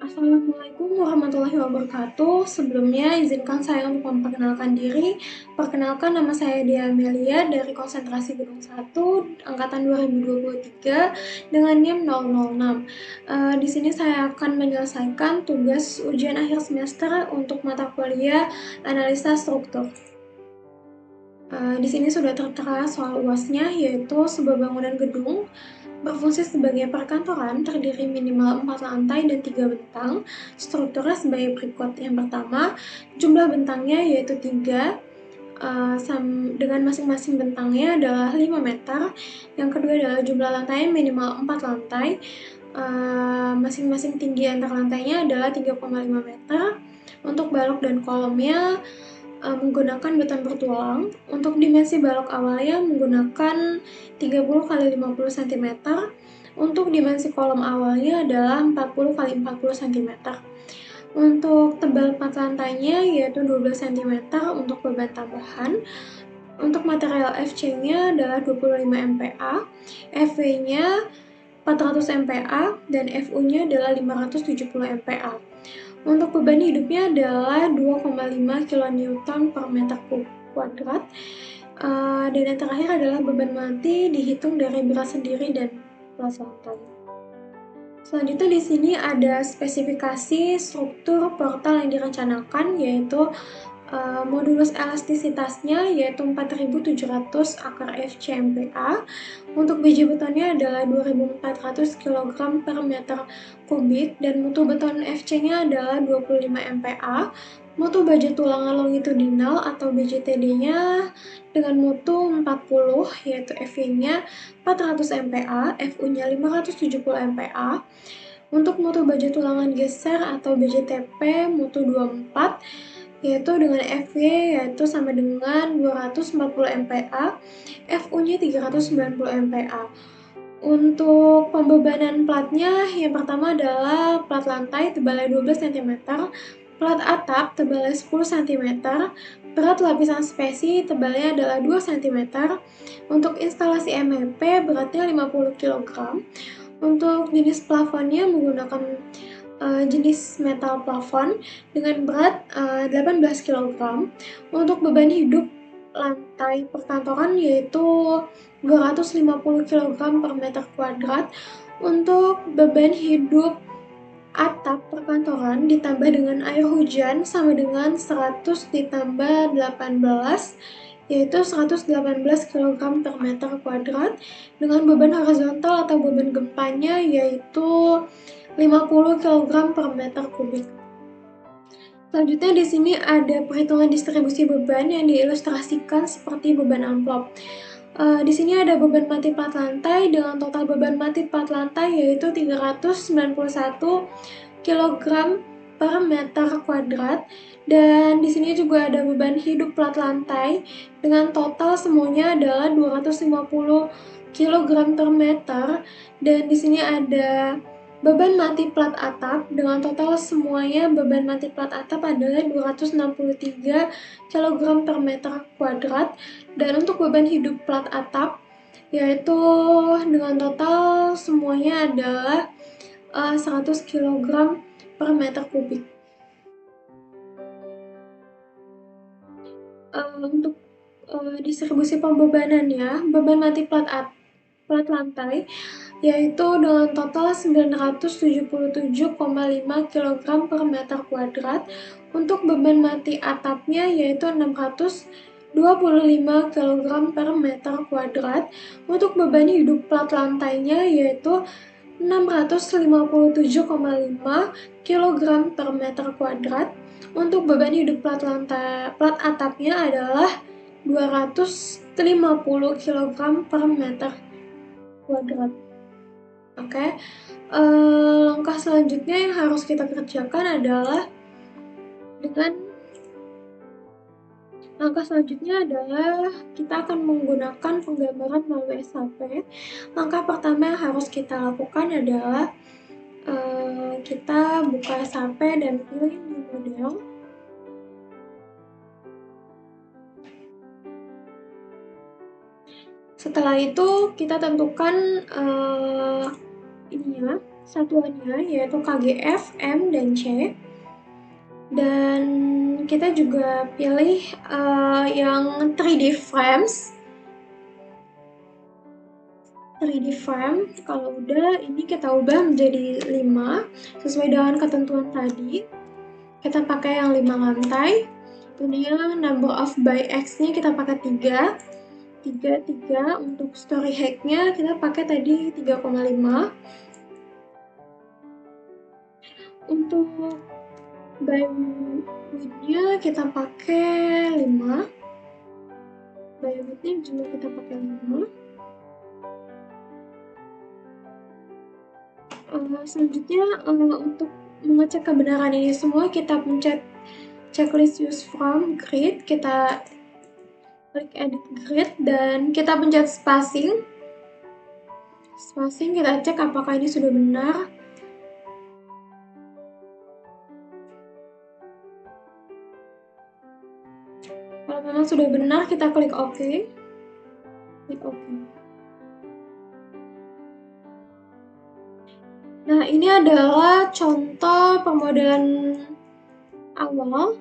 Assalamualaikum warahmatullahi wabarakatuh. Sebelumnya izinkan saya untuk memperkenalkan diri. Perkenalkan, nama saya Dia Amelia dari Konsentrasi Gedung 1 angkatan 2023 dengan NIM 006. Di sini saya akan menyelesaikan tugas ujian akhir semester untuk mata kuliah analisa struktur. Di sini sudah tertera soal UASnya, yaitu sebuah bangunan gedung berfungsi sebagai perkantoran, terdiri minimal 4 lantai dan 3 bentang. Strukturnya sebagai berikut. Yang pertama, jumlah bentangnya yaitu 3, dengan masing-masing bentangnya adalah 5 meter. Yang kedua adalah jumlah lantai minimal 4 lantai. Masing-masing tinggi antar lantainya adalah 3,5 meter. Untuk balok dan kolomnya menggunakan beton bertulang. Untuk dimensi balok awalnya menggunakan 30 x 50 cm. Untuk dimensi kolom awalnya adalah 40 x 40 cm. Untuk tebal plat lantainya yaitu 12 cm untuk beban tambahan. Untuk material FC-nya adalah 25 MPa, FW-nya 400 MPa, dan FU-nya adalah 570 MPa. Untuk beban hidupnya adalah 2,5 kN per meter kuadrat. Dan yang terakhir adalah beban mati dihitung dari berat sendiri dan plat lantai. Selanjutnya di sini ada spesifikasi struktur portal yang direncanakan, yaitu modulus elastisitasnya yaitu 4700 akar FCMPa. Untuk biji betonnya adalah 2400 kg per meter kubik dan mutu beton FC-nya adalah 25 MPa. Mutu baja tulangan longitudinal atau BJTD-nya dengan mutu 40 yaitu FV-nya 400 MPa, FU-nya 570 MPa. Untuk mutu baja tulangan geser atau BJTP mutu 24 yaitu dengan FY yaitu sama dengan 240 MPa, FU-nya 390 MPa. Untuk pembebanan platnya, yang pertama adalah plat lantai tebalnya 12 cm, plat atap tebalnya 10 cm, berat lapisan spesi tebalnya adalah 2 cm, untuk instalasi MEP beratnya 50 kg, untuk jenis plafonnya menggunakan jenis metal plafon dengan berat 18 kg. Untuk beban hidup lantai perkantoran yaitu 250 kg per meter kuadrat. Untuk beban hidup atap perkantoran ditambah dengan air hujan sama dengan 100 ditambah 18 yaitu 118 kg per meter kuadrat, dengan beban horizontal atau beban gempanya yaitu 50 kg per meter kubik. Selanjutnya di sini ada perhitungan distribusi beban yang diilustrasikan seperti beban amplop. Di sini ada beban mati plat lantai dengan total beban mati plat lantai yaitu 391 kg per meter kuadrat, dan di sini juga ada beban hidup plat lantai dengan total semuanya adalah 250 kg per meter, dan di sini ada beban mati plat atap dengan total semuanya beban mati plat atap adalah 263 kg per meter kuadrat, dan untuk beban hidup plat atap yaitu dengan total semuanya adalah 100 kg per meter kubik. Untuk distribusi pembebanannya, beban mati plat lantai yaitu dengan total 977,5 kg per meter kuadrat. Untuk beban mati atapnya yaitu 625 kg per meter kuadrat. Untuk beban hidup plat lantainya yaitu 657,5 kg per meter kuadrat. Untuk beban hidup plat atapnya adalah 250 kg per meter kuadrat. Oke. Langkah selanjutnya yang harus kita kerjakan adalah kita akan menggunakan penggambaran melalui SHP. Langkah pertama yang harus kita lakukan adalah kita buka SHP dan pilih new model. Setelah itu kita tentukan satuannya yaitu KGF, M, dan C. Dan kita juga pilih yang 3D frames. 3D frame, kalau udah ini kita ubah menjadi 5 sesuai dengan ketentuan tadi. Kita pakai yang 5 lantai. Ini number of by X nya kita pakai 3. 3 untuk story height-nya kita pakai tadi 3,5. Untuk by width-nya kita pakai 5. By width-nya juga kita pakai 5. Selanjutnya untuk mengecek kebenaran ini semua kita pencet checklist use from grid, kita klik edit grid dan kita pencet spacing. Kita cek apakah ini sudah benar. Kalau memang sudah benar kita klik OK. Klik OK. Nah, ini adalah contoh pemodelan awal,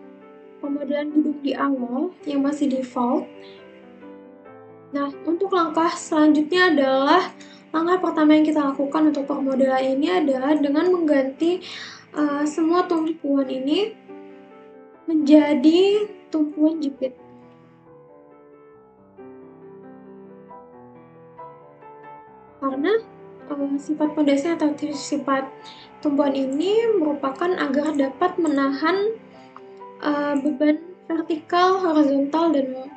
pemodelan gedung di awal yang masih default. Nah, untuk langkah selanjutnya adalah langkah pertama yang kita lakukan untuk pemodelan ini adalah dengan mengganti semua tumpuan ini menjadi tumpuan jepit. Karena sifat pondasi atau sifat tumpuan ini merupakan agar dapat menahan beban vertikal, horizontal, dan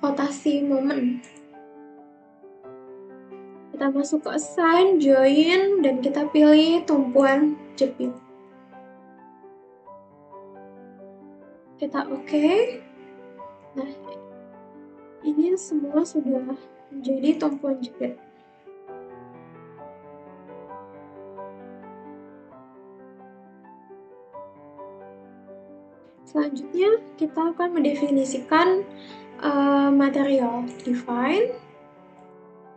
rotasi momen. Kita masuk ke assign, join, dan kita pilih tumpuan jepit. Kita OK. Nah, ini semua sudah menjadi tumpuan jepit. Selanjutnya, kita akan mendefinisikan material. Define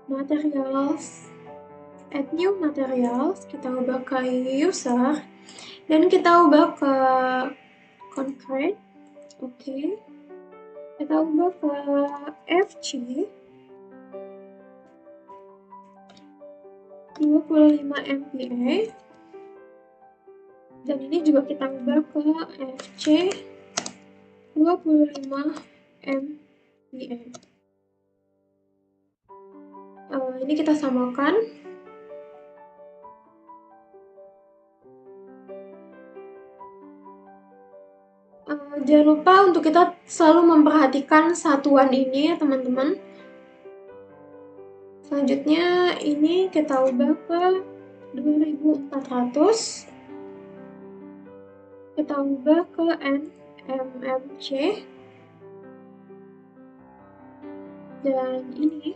materials, add new materials, kita ubah ke user, dan kita ubah ke concrete. Oke. Kita ubah ke FC 25 MPa. Dan ini juga kita ubah ke FC 25 MPa. Ini kita samakan. Jangan lupa untuk kita selalu memperhatikan satuan ini ya teman-teman. Selanjutnya ini kita ubah ke 2400. Kita ubah ke NMMC. Dan ini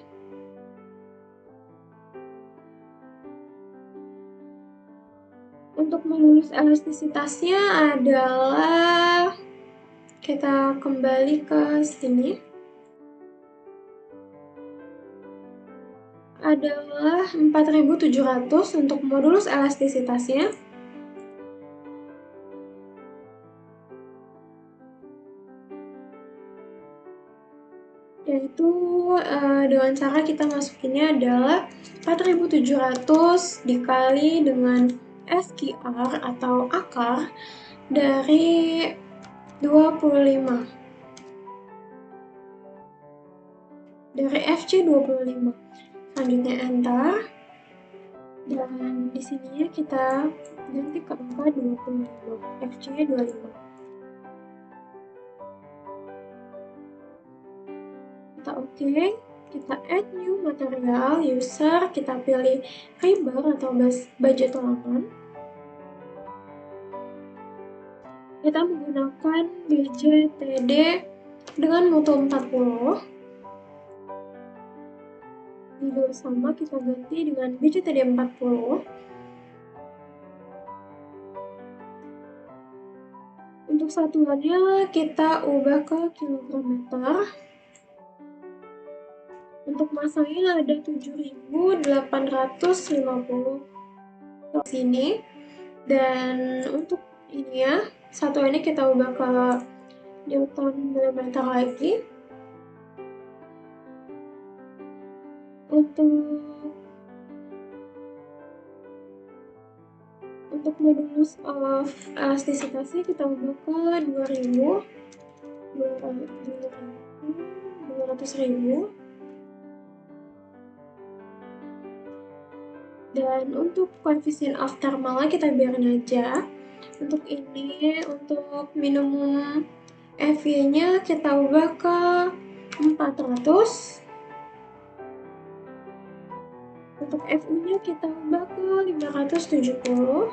untuk melulus elastisitasnya adalah kita kembali ke sini. Adalah 4700 untuk modulus elastisitasnya. Yaitu dengan cara kita masukinnya adalah 4700 dikali dengan SQR atau akar dari 25. Dari FC 25. Selanjutnya enter. Dan di sininya kita ganti ke angka 25. FC 25. Kita OK. Kita add new material, user, kita pilih rebar atau baja tulangan. Kita menggunakan BJTD dengan mutu 40. Video sama kita ganti dengan BJTD 40. Untuk satuannya kita ubah ke kilogram meter. Untuk masanya ada 7.850 ke sini. Dan untuk ini ya, satu ini kita ubah ke Newton milimeter lagi. Untuk modulus of elastisitasnya kita ubah ke 200.000. Dan untuk koefisien of thermalnya kita biarin aja. Untuk ini, untuk minimum FY-nya kita ubah ke 400. Untuk FU-nya kita ubah ke 570.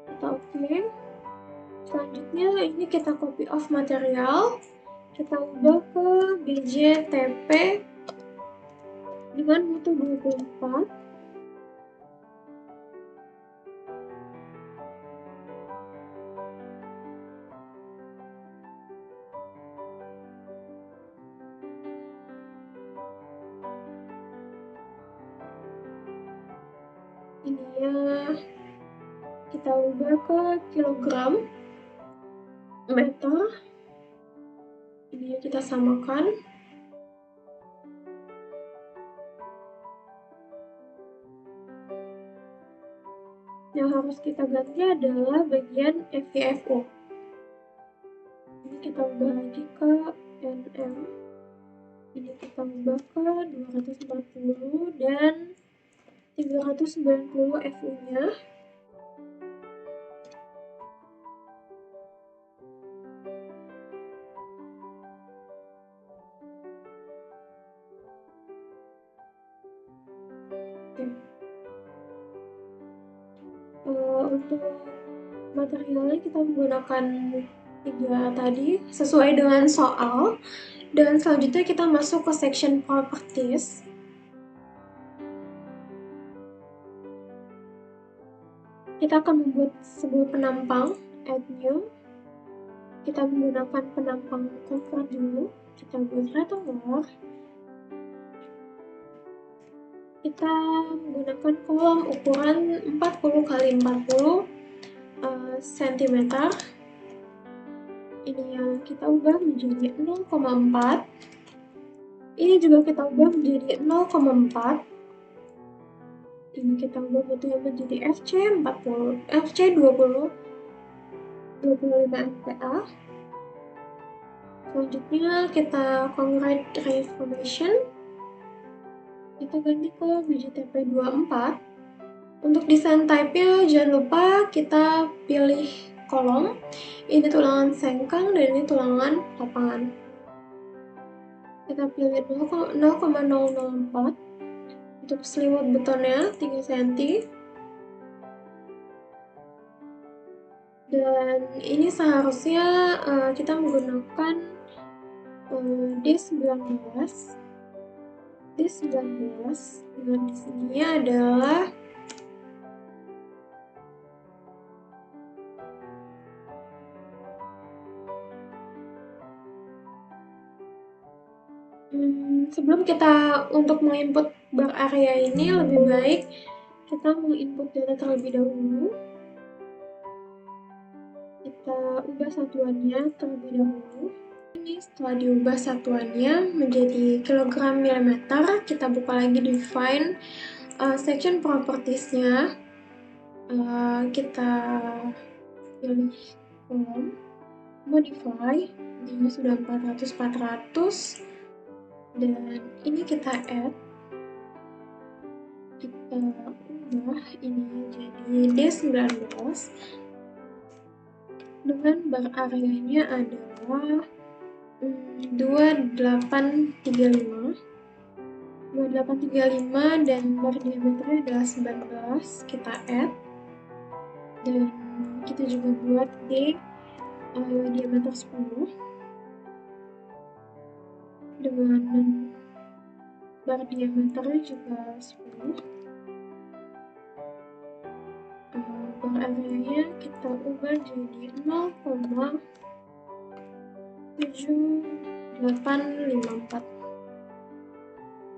Kita oke. Selanjutnya ini kita copy of material. Kita ubah ke BJTP dengan mutu 24. Ini ya, kita ubah ke kilogram meter. Ini kita samakan. Yang harus kita ganti adalah bagian FIFO. Ini kita ubah lagi ke NM. Ini kita ubah ke 240 dan 390 FU-nya. Untuk materialnya kita menggunakan 3 tadi sesuai dengan soal. Dan selanjutnya kita masuk ke section properties. Kita akan membuat sebuah penampang, add new. Kita menggunakan penampang convert dulu. Kita buat rectangular. Kita menggunakan kolom ukuran 40 x 40 cm. Ini yang kita ubah menjadi 0,4. Ini juga kita ubah menjadi 0,4. Ini kita ubah bentuknya menjadi FC 20 25 MPa. Selanjutnya kita concrete reformation. Kita ganti ke BJTP 24. Untuk desain type-nya jangan lupa kita pilih kolom. Ini tulangan sengkang dan ini tulangan lapangan. Kita pilih 0,004. Untuk selimut betonnya 3 cm. Dan ini seharusnya kita menggunakan D19. D19 dengan di sini adalah sebelum kita untuk menginput bar area ini lebih baik kita menginput data terlebih dahulu. Kita ubah satuannya terlebih dahulu. Ini setelah diubah satuannya menjadi kilogram milimeter, kita buka lagi define section propertiesnya. Kita pilih kolom, modify, ini sudah 400 dan ini kita add. Kita ubah ini jadi D19 dengan bar areanya adalah 2835 dan bar diameternya adalah 19. Kita add dan kita juga buat D diameter 10 dengan bar diameternya juga 10. Bar areanya kita ubah jadi 0,5 7854.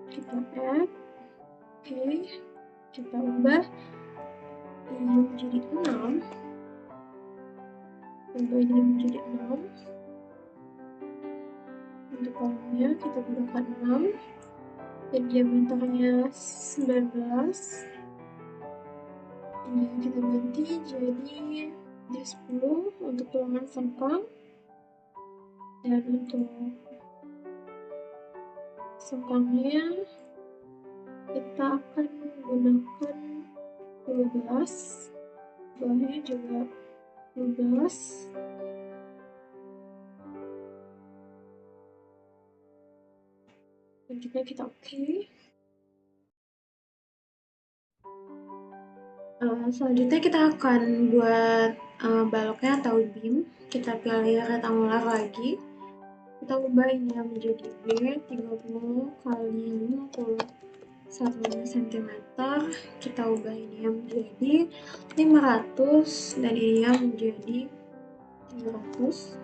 Kita add, oke, kita ubah ini menjadi 6. Ubah ini menjadi 6. Untuk kolomnya kita gunakan 6 dan diameternya 19. Ini kita ganti jadi D10 untuk tulangan sengkang, dan untuk sengkangnya kita akan menggunakan 12, bawahnya juga 12. Selanjutnya kita oke. Selanjutnya kita akan buat baloknya atau beam. Kita pilih rectangular lagi. Kita ubah ini menjadi B 30 kali 51 cm. Kita ubah ini menjadi 500 dan ini menjadi 300.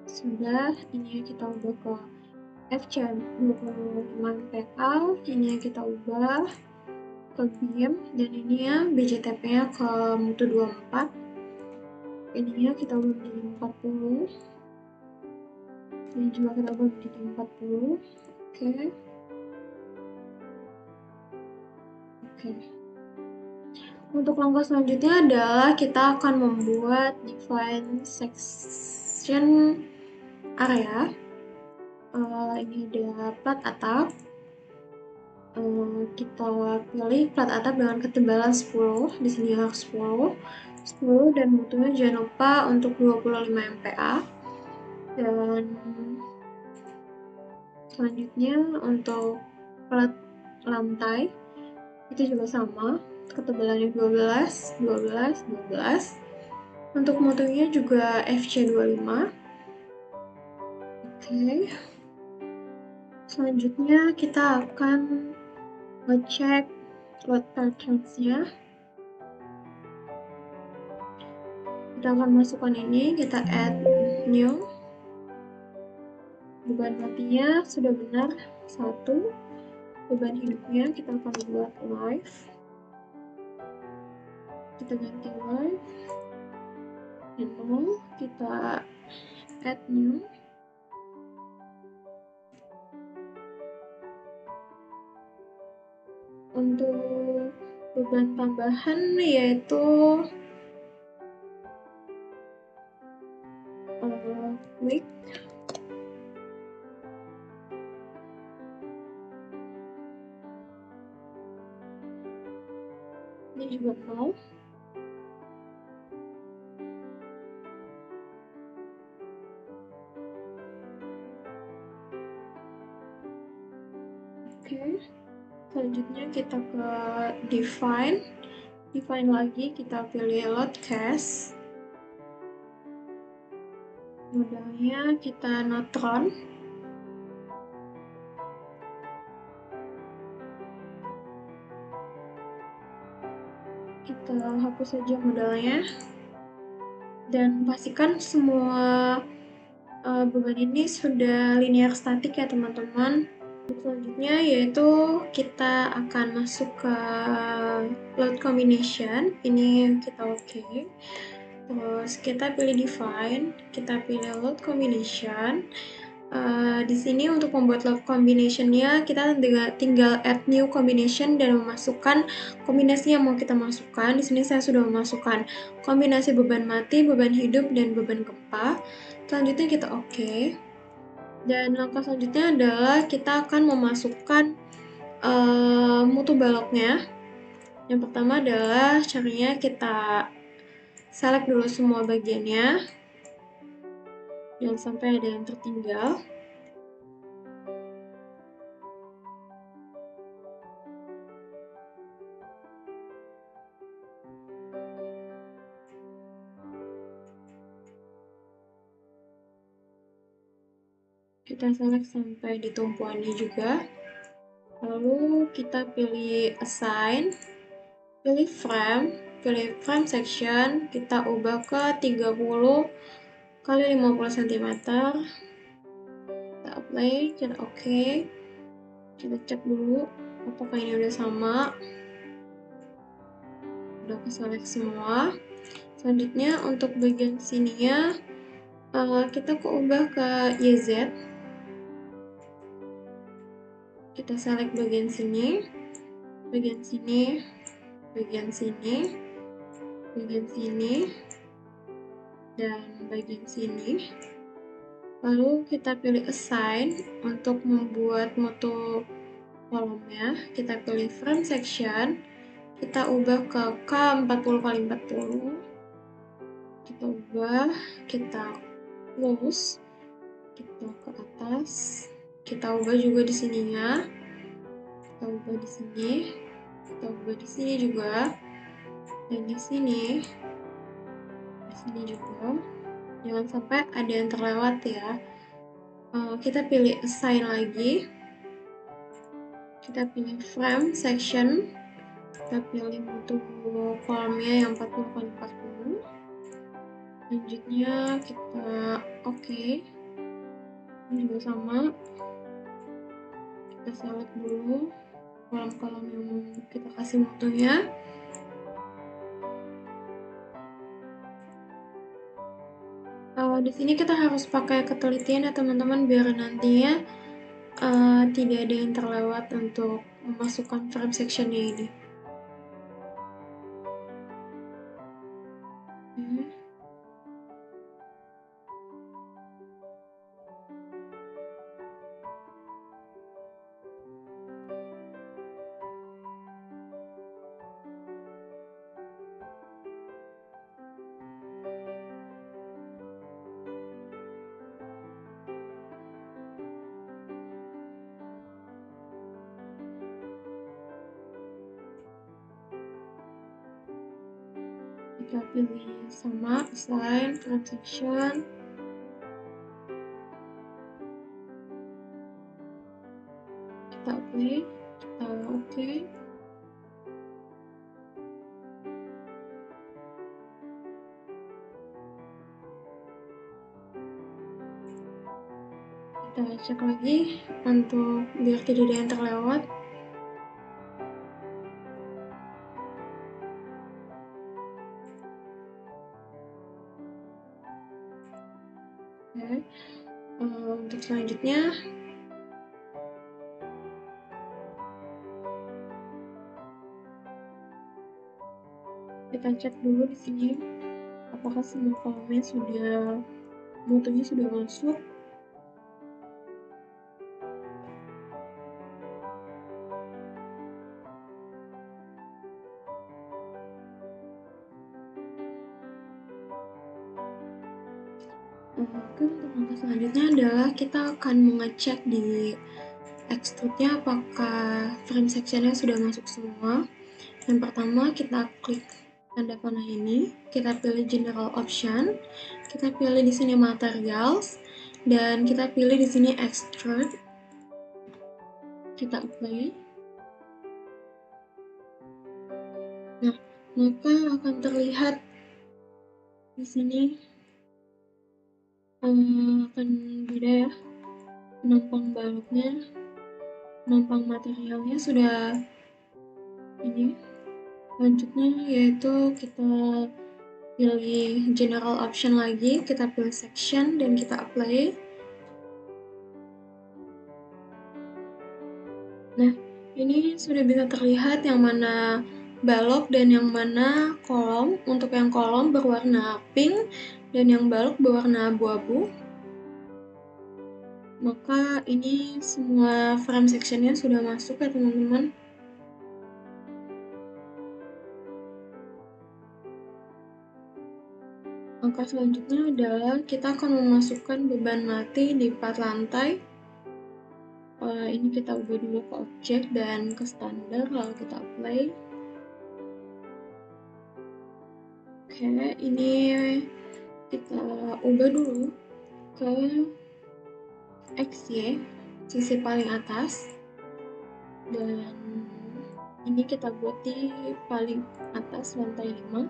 Sudah, ini kita ubah ke FC 25 MPa, ini kita ubah ke beam, dan ini ya BJTP-nya ke mutu 24. Ini ya kita ubah menjadi 40. Ini juga kita ubah menjadi 40. Oke. Untuk langkah selanjutnya adalah kita akan membuat define section area. Ini ada plat atap. Kita pilih plat atap dengan ketebalan 10. Di sini harus 10 dan mutunya jangan lupa untuk 25 MPa. Dan selanjutnya untuk plat lantai itu juga sama, ketebalannya 12. Untuk mutunya juga FC25. Oke. Selanjutnya kita akan ngecek load patterns-nya. Kita akan masukkan ini, kita add new. Beban matinya sudah benar 1. Beban hidupnya kita akan buat live. Kita ganti live. Dan 0, kita add new. Untuk beban tambahan yaitu weight. Ini juga 0. Oke. Selanjutnya kita ke define lagi, kita pilih load cast. Modalnya kita neutron. Kita hapus saja modalnya dan pastikan semua beban ini sudah linear statik ya teman-teman. Selanjutnya yaitu kita akan masuk ke load combination. Ini kita oke. Terus kita pilih define, kita pilih load combination. Di sini untuk membuat load combination-nya kita tinggal add new combination dan memasukkan kombinasi yang mau kita masukkan. Di sini saya sudah memasukkan kombinasi beban mati, beban hidup, dan beban gempa. Selanjutnya kita oke. Dan langkah selanjutnya adalah kita akan memasukkan mutu baloknya. Yang pertama adalah caranya kita select dulu semua bagiannya, jangan sampai ada yang tertinggal. Kita select sampai di tumpuannya juga. Lalu kita pilih assign, pilih frame, pilih frame section, kita ubah ke 30 kali 50 cm. Kita apply, kita oke. Kita cek dulu apakah ini udah sama. Udah ke select semua. Selanjutnya untuk bagian sininya kita ubah ke YZ. Kita select bagian sini, bagian sini, bagian sini, bagian sini, dan bagian sini. Lalu kita pilih assign untuk membuat moto kolomnya. Kita pilih frame section, kita ubah ke K40x40. Kita ubah, kita close, kita ke atas, kita ubah juga di sininya, kita ubah di sini, kita ubah di sini juga, dan di sini juga. Jangan sampai ada yang terlewat ya. Kita pilih assign lagi, kita pilih frame section, kita pilih untuk kolomnya yang 40x40. Selanjutnya kita oke. Ini juga sama, kita select dulu kolom-kolom yang kita kasih mutunya. Di sini kita harus pakai ketelitian ya teman-teman, biar nantinya tidak ada yang terlewat untuk memasukkan frame sectionnya ini. Kita pilih sama, assign, frame section. Kita apply, kita oke. Kita cek lagi untuk biar tidak ada yang terlewat. Oke. Untuk selanjutnya kita cek dulu di sini apakah semua kolomnya mutunya sudah masuk. Untuk langkah selanjutnya adalah kita akan mengecek di extrude-nya apakah frame section-nya sudah masuk semua. Yang pertama kita klik tanda panah ini, kita pilih general option, kita pilih di sini materials, dan kita pilih di sini extrude. Kita apply. Nah, maka akan terlihat di sini akan beda ya, penampang baloknya, penampang materialnya sudah ini. Selanjutnya yaitu kita pilih general option lagi, kita pilih section dan kita apply. Nah, ini sudah bisa terlihat yang mana balok dan yang mana kolom. Untuk yang kolom berwarna pink dan yang balok berwarna abu-abu. Maka ini semua frame sectionnya sudah masuk ya teman-teman. Langkah selanjutnya adalah kita akan memasukkan beban mati di 4 lantai. Ini kita ubah dulu ke objek dan ke standar, lalu kita apply. Oke, ini kita ubah dulu ke XY, sisi paling atas, dan Ini kita buat di paling atas lantai 5.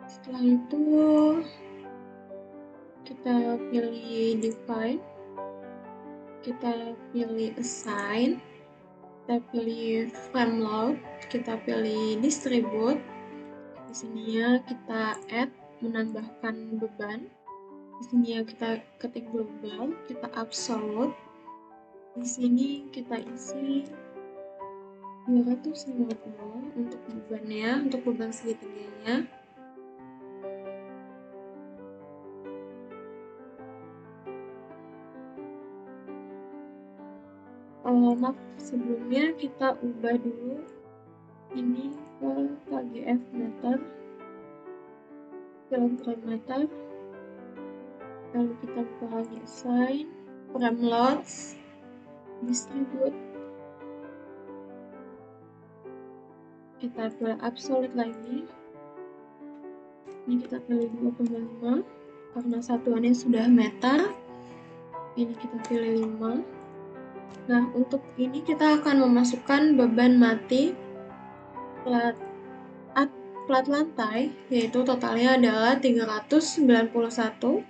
Setelah itu kita pilih define, kita pilih assign, kita pilih frame load, kita pilih distribute. Di sini ya kita add, menambahkan beban. Di sini ya kita ketik global, kita absolute. Di sini kita isi 250 untuk bebannya, untuk beban segitiganya. Maaf, sebelumnya kita ubah dulu ini ke kgf meter, kilogram meter, lalu kita buka lagi assign, frame loads, distribute, kita pilih absolute lagi, ini kita pilih 2,5 karena satuannya sudah meter, ini kita pilih 5. Nah, untuk ini kita akan memasukkan beban mati plat lantai, yaitu totalnya adalah 391.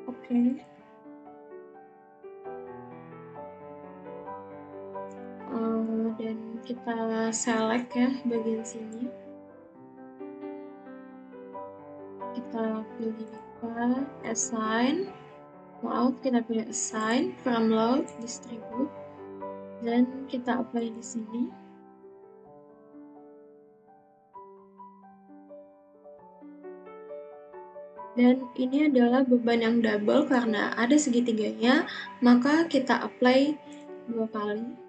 Oke. Dan kita select ya bagian sini. Kita pilih assign, kita pilih assign, frame load, distribute, dan kita apply di sini. Dan ini adalah beban yang double karena ada segitiganya, maka kita apply 2 kali.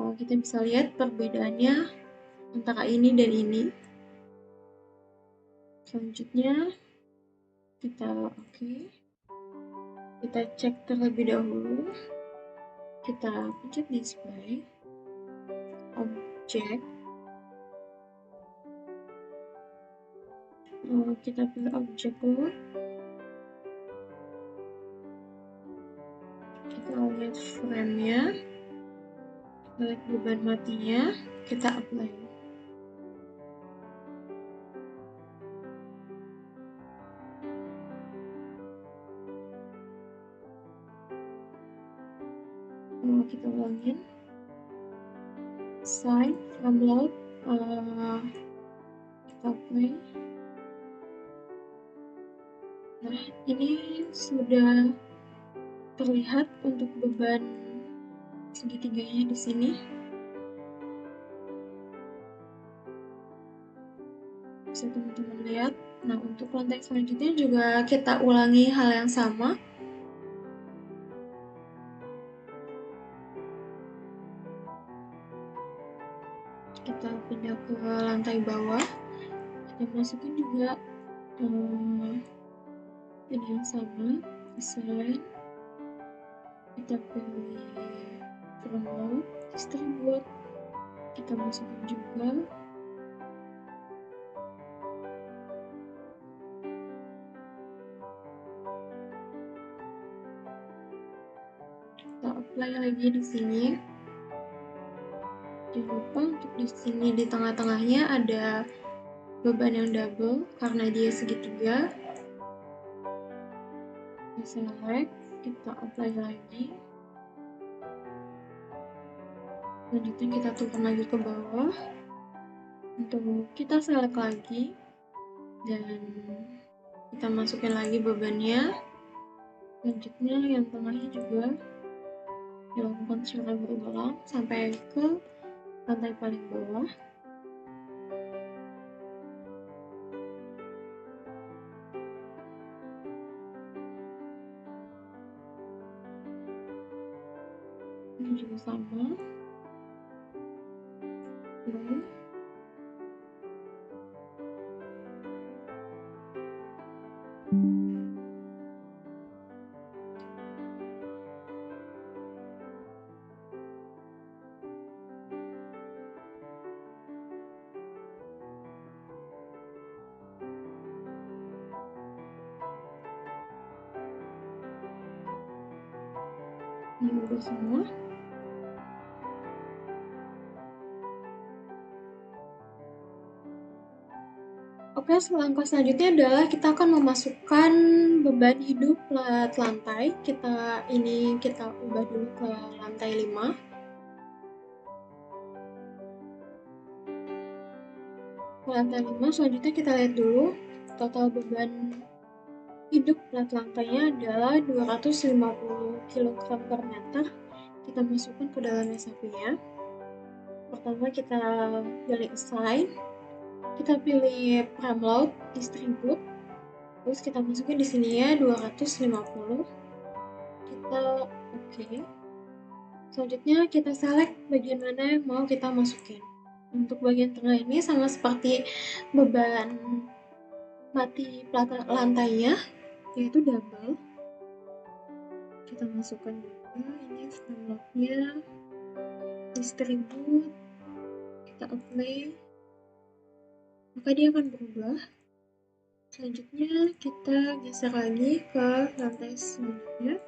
Kita bisa lihat perbedaannya antara ini dan ini. Selanjutnya kita kita cek terlebih dahulu, kita pencet display, objek, kita pilih objek load, kita lihat frame-nya, kita lihat beban matinya, kita apply. Kita ulangin, assign, frame load, kita apply. Nah, ini sudah terlihat untuk beban segitiganya di sini. Bisa teman-teman lihat. Nah, untuk lantai selanjutnya juga kita ulangi hal yang sama. Kita pindah ke lantai bawah, kita masukin juga ini yang sama, assign, kita pilih frame load, distribute, kita masukin juga, kita apply lagi di sini. Jangan lupa untuk di sini di tengah-tengahnya ada beban yang double karena dia segitiga. Kita select, kita apply lagi. Selanjutnya kita turun lagi ke bawah untuk kita select lagi dan kita masukin lagi bebannya. Selanjutnya yang tengahnya juga dilakukan secara berulang sampai ke lantai paling bawah. Ini juga sama. Oke. Ini udah semua. Oke, langkah selanjutnya adalah kita akan memasukkan beban hidup plat lantai. Kita ubah dulu ke lantai 5. Ke lantai 5 selanjutnya kita lihat dulu total beban hidup plat lantainya adalah 250 kg per meter. Kita masukkan ke dalam SAP-nya. Pertama kita pilih assign, kita pilih preload distribute, terus kita masukin di sini ya 250. Kita oke. Selanjutnya kita select bagian mana yang mau kita masukin. Untuk bagian tengah ini sama seperti beban mati plat lantainya, yaitu double. Kita masukkan juga ini preloadnya, distribute, kita apply, maka dia akan berubah. Selanjutnya kita geser lagi ke lantai selanjutnya,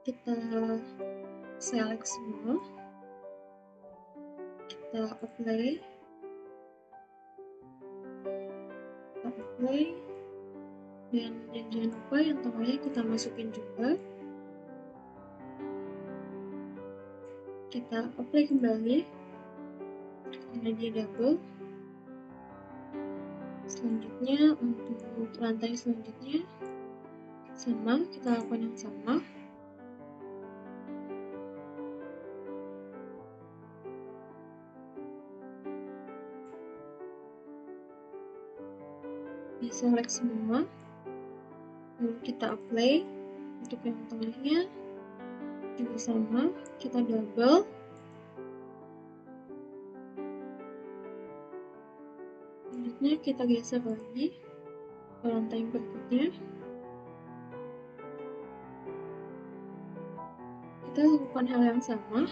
kita select semua, kita apply, dan jangan lupa yang tengahnya kita masukin juga, kita apply kembali karena dia double. Selanjutnya untuk lantai selanjutnya sama, kita lakukan yang sama. Di select semua, lalu kita apply. Untuk yang tengahnya juga sama, kita double. Selanjutnya kita geser lagi ke lantai yang berikutnya. Kita lakukan hal yang sama.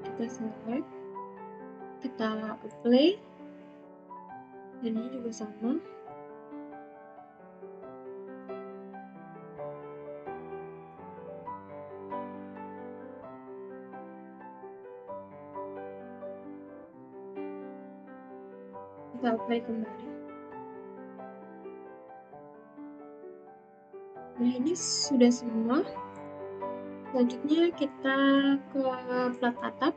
Kita select, kita apply, dan ini juga sama. Kita apply kembali. Nah, ini sudah semua. Selanjutnya kita ke plat atap.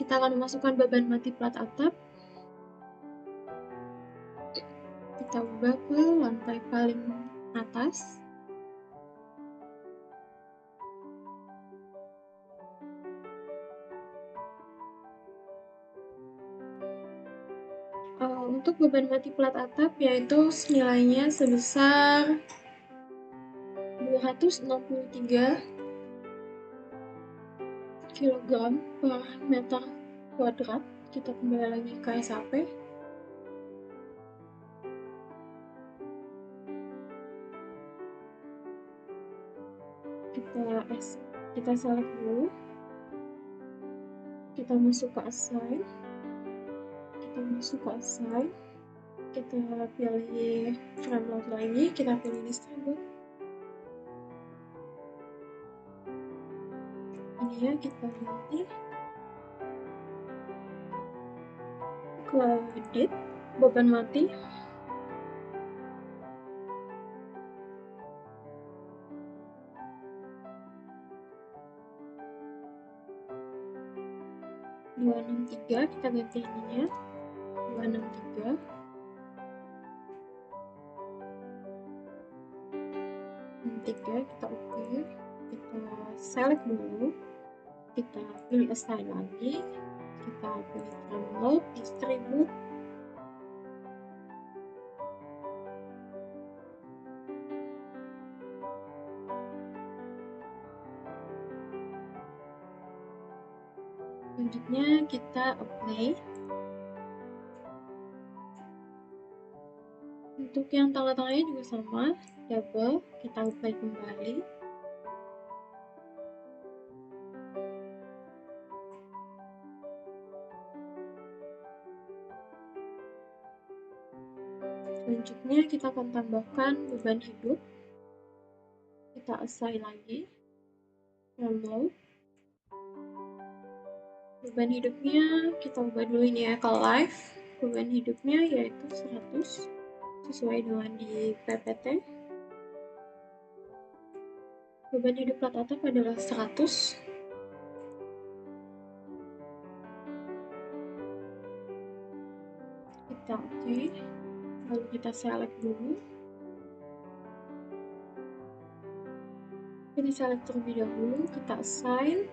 Kita akan memasukkan beban mati plat atap. Kita ubah ke lantai paling atas. Untuk beban mati plat atap yaitu nilainya sebesar 263 kg per meter kuadrat. Kita kembali lagi ke SAP. Kita select dulu. Kita masuk ke assign. Kita pilih preload lagi, kita pilih distribute. Ini ya, kita ganti ke edit beban mati. (263) kita ganti ininya 263. Kita oke. Kita select dulu. Kita pilih assign lagi. Kita pilih preload, distribute. kita apply. Untuk yang tengah-tengahnya juga sama, double, kita apply kembali. Selanjutnya kita akan tambahkan beban hidup. Kita assign lagi, remote. Beban hidupnya kita ubah dulu ini ya ke live. Beban hidupnya yaitu 100 sesuai dengan di PPT. Beban hidup plat atap adalah 100. Kita oke. Lalu kita select dulu. Kita select terlebih dahulu, kita assign.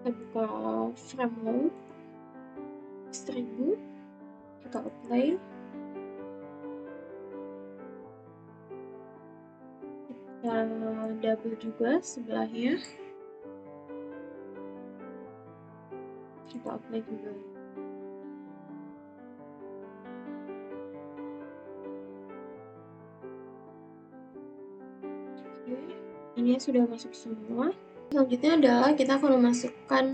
Kita buka frame load, distribute, kita apply. Kita double juga sebelahnya. Kita apply kembali. Oke, ini sudah masuk semua. Selanjutnya adalah kita akan memasukkan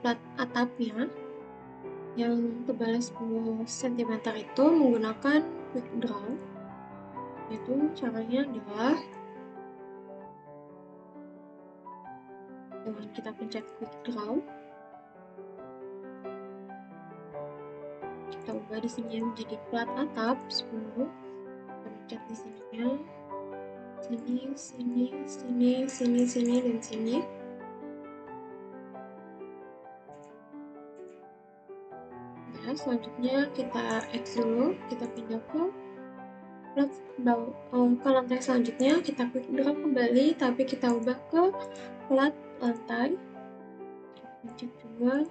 plat atapnya yang tebalnya 10 cm itu menggunakan quick draw. Itu caranya adalah dengan kita pencet quick draw, kita ubah di sini menjadi plat atap 10. Kita pencet di sininya, sini, dan sini. Nah, selanjutnya kita X dulu, kita pindah ke lantai selanjutnya, kita quick draw kembali, tapi kita ubah ke plat lantai. Kita pencet juga.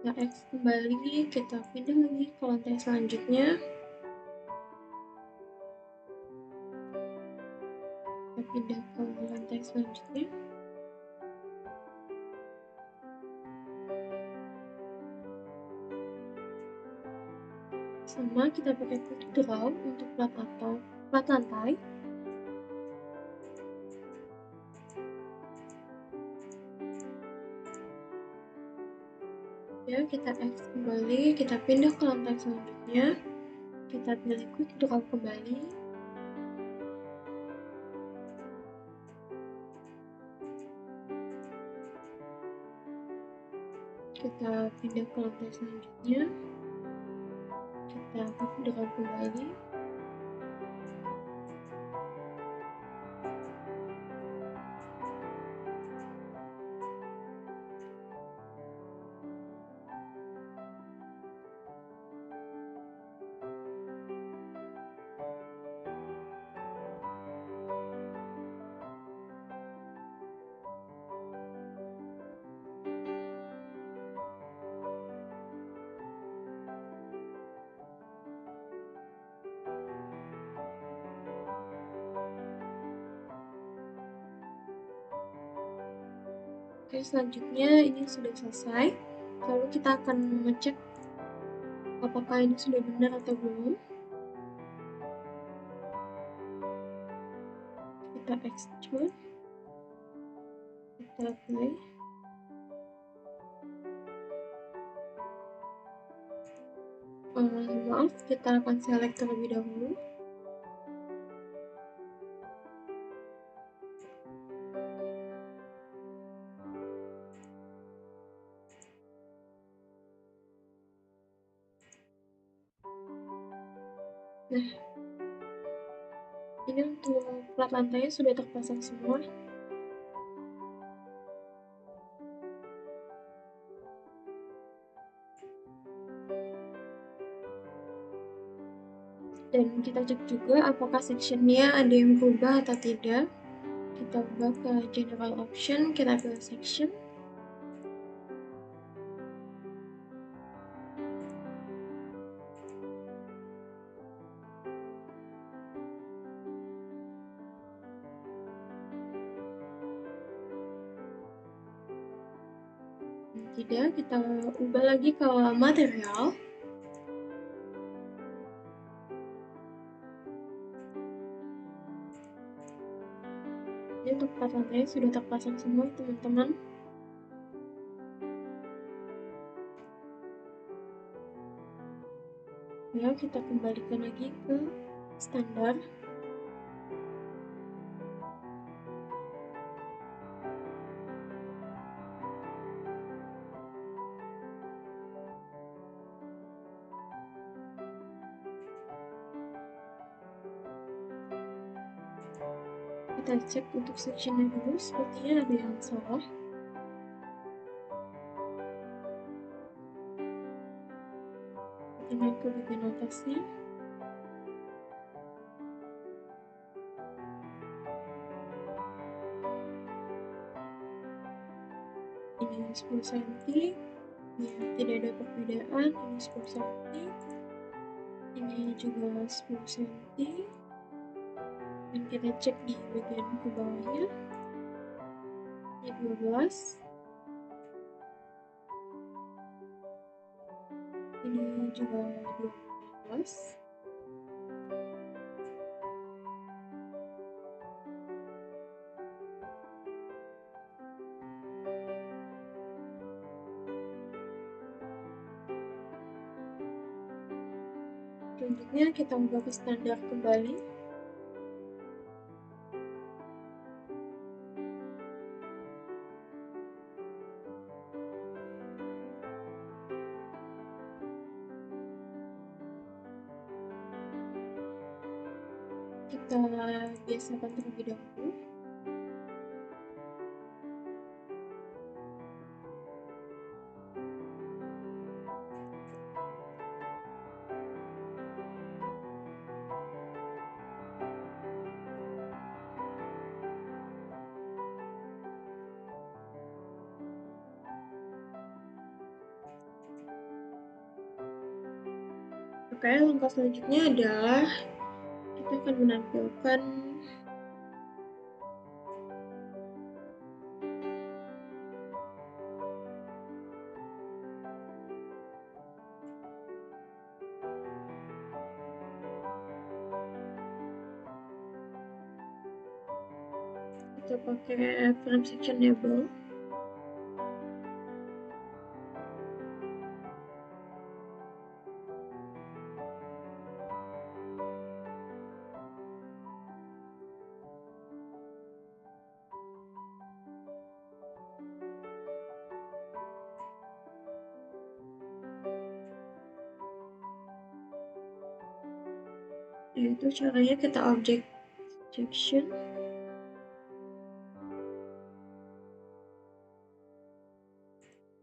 Kita X kembali, kita pindah lagi ke lantai selanjutnya. Kita pindah ke lantai selanjutnya. Sama, kita pakai quick draw untuk plat atau plat lantai. Ya, kita X kembali, kita pindah ke lantai selanjutnya. Kita pilih quick draw kembali. Kita pindah ke lantai selanjutnya. Kita quick draw kembali. Oke, selanjutnya ini sudah selesai. Lalu kita akan mengecek apakah ini sudah benar atau belum. Kita extrude, kita apply. Maaf, kita akan select terlebih dahulu. Nah, ini untuk plat lantainya sudah terpasang semua. Dan kita cek juga apakah sectionnya ada yang berubah atau tidak. Kita ubah ke general option, kita pilih section. tidak, kita ubah lagi ke material. Jadi untuk 4 lantai sudah terpasang semua teman-teman. Ya, kita kembalikan lagi ke standar. Kita cek untuk sectionnya dulu, sepertinya ada yang salah. Kita naik ke bagian atasnya. Ini 10 cm, ya tidak ada perbedaan. Ini 10 cm, ini juga 10 cm, dan kita cek di bagian ke bawahnya, ini 12, ini juga 12. Selanjutnya kita ubah ke standar kembali. Kita biasakan terlebih dahulu. Oke, langkah selanjutnya adalah kita akan menampilkan kita pakai frame sectionable. Yaitu caranya kita object section,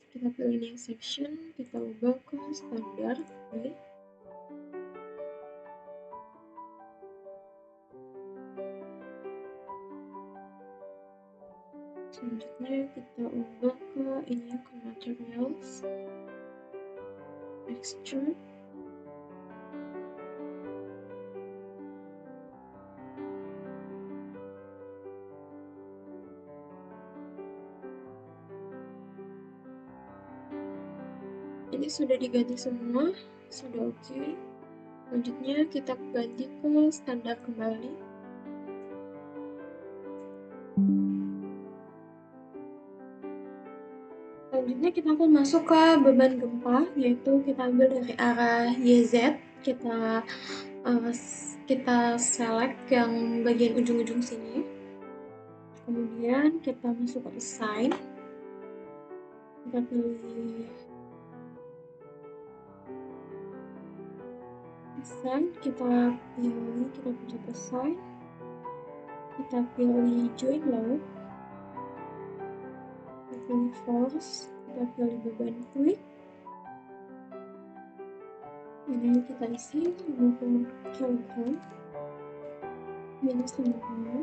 kita pilih yang section, kita ubah ke standar. Okay. Selanjutnya kita ubah ke ini, ke materials, extrude. Ini sudah diganti semua, sudah oke. Selanjutnya kita ganti ke standar kembali. Selanjutnya kita akan masuk ke beban gempa, yaitu kita ambil dari arah YZ, kita select yang bagian ujung-ujung sini. Kemudian kita masuk ke assign, kita pilih assign, kita pencet assign, kita pilih join load, kita pilih force, kita pilih beban quick, ini kita isi 50 kg minus 50.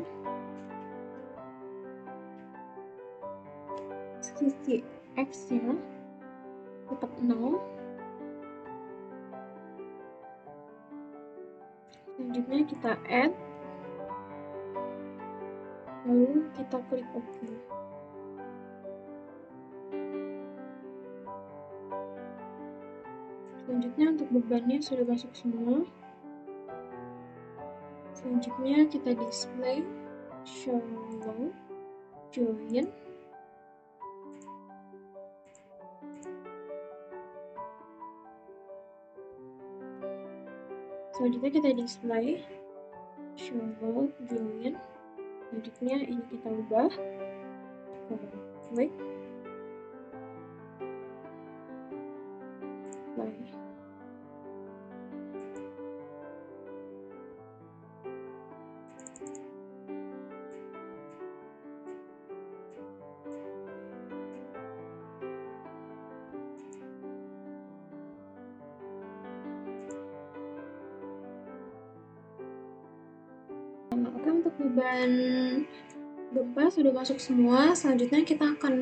Sisi X nya tetap 0. Selanjutnya kita add, lalu kita klik OK. Selanjutnya untuk bebannya sudah masuk semua. Selanjutnya kita display show load join. Selanjutnya kita display show load join. Selanjutnya ini kita ubah ke click play. Oke, untuk beban gempa sudah masuk semua. Selanjutnya kita akan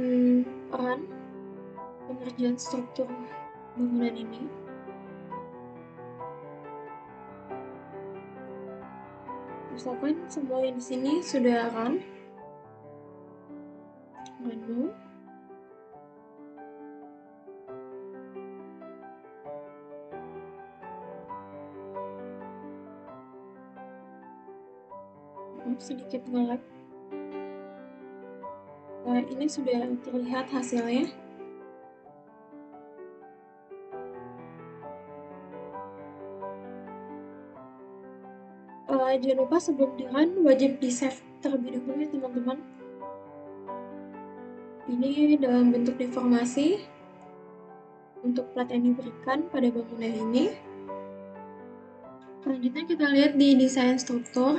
run pengerjaan struktur bangunan ini. Misalkan semua yang di sini sudah run. Run. Sedikit nge-lag. Nah, ini sudah terlihat hasilnya. Jangan lupa sebelum di-run wajib di-save terlebih dahulu ya teman-teman. Ini dalam bentuk deformasi untuk plat yang diberikan pada bangunan ini. Selanjutnya kita lihat di desain struktur.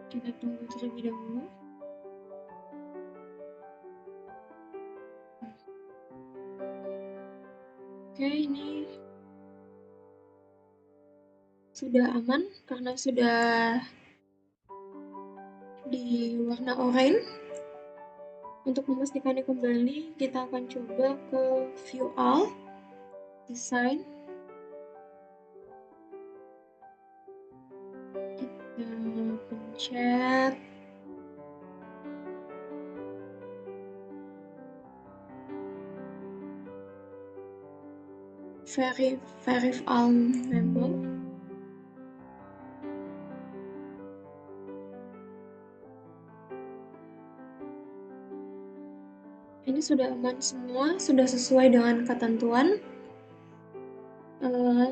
Kita tunggu terlebih dahulu. Oke, ini sudah aman karena sudah di warna oranye. Untuk memastikannya kembali, kita akan coba ke view all, design. Kita pencet verify all member. Ini sudah aman semua, sudah sesuai dengan ketentuan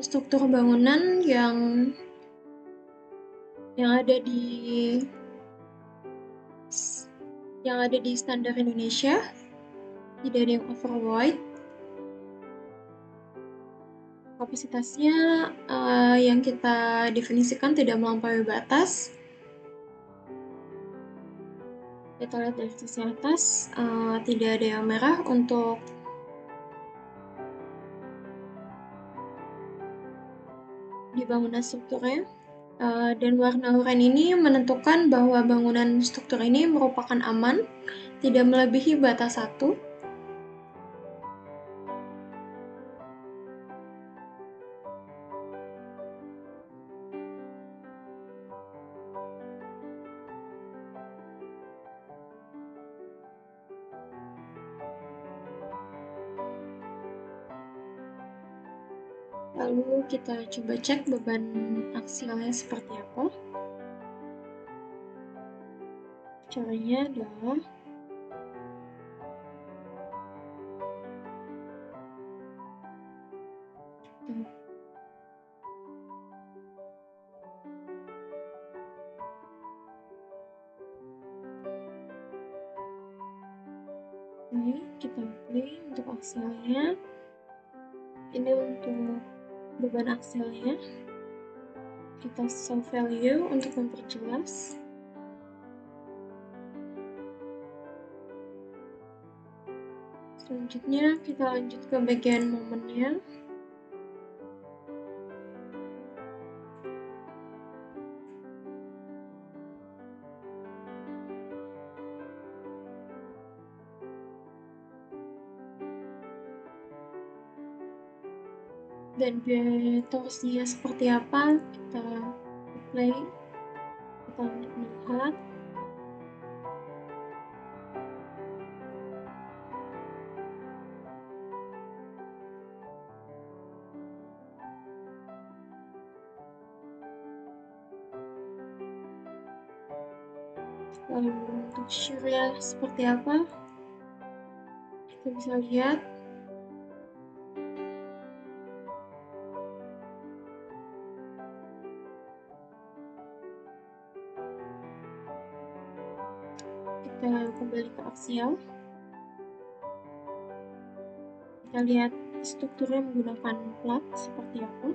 struktur bangunan yang ada di standar Indonesia, tidak ada yang overwide. Kapasitasnya yang kita definisikan tidak melampaui batas. Kita lihat dari sisi atas, tidak ada yang merah untuk di bangunan strukturnya. Dan warna oranye ini menentukan bahwa bangunan struktur ini merupakan aman, tidak melebihi batas 1. Lalu kita coba cek beban aksialnya seperti apa. Caranya adalah kita play untuk aksialnya. Ini untuk beban aksialnya. Kita show value untuk memperjelas. Selanjutnya kita lanjut ke bagian momennya. Dan torsinya seperti apa, kita play, kita melihat. Lalu untuk shear seperti apa, kita bisa lihat. Kita kembali ke aksial. Kita lihat strukturnya menggunakan plat seperti apa.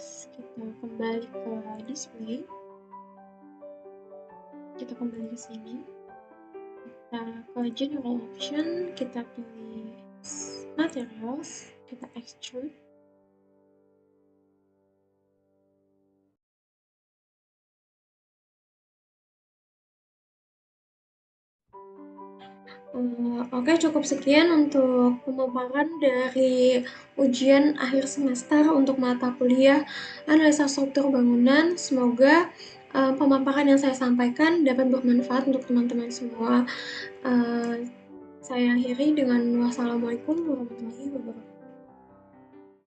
Kita kembali ke display. Kita kembali ke sini. Kita ke general option, kita pilih materials, kita extrude. Oke, cukup sekian untuk pemaparan dari ujian akhir semester untuk mata kuliah analisa struktur bangunan. Semoga pemaparan yang saya sampaikan dapat bermanfaat untuk teman-teman semua. Saya akhiri dengan wassalamualaikum warahmatullahi wabarakatuh.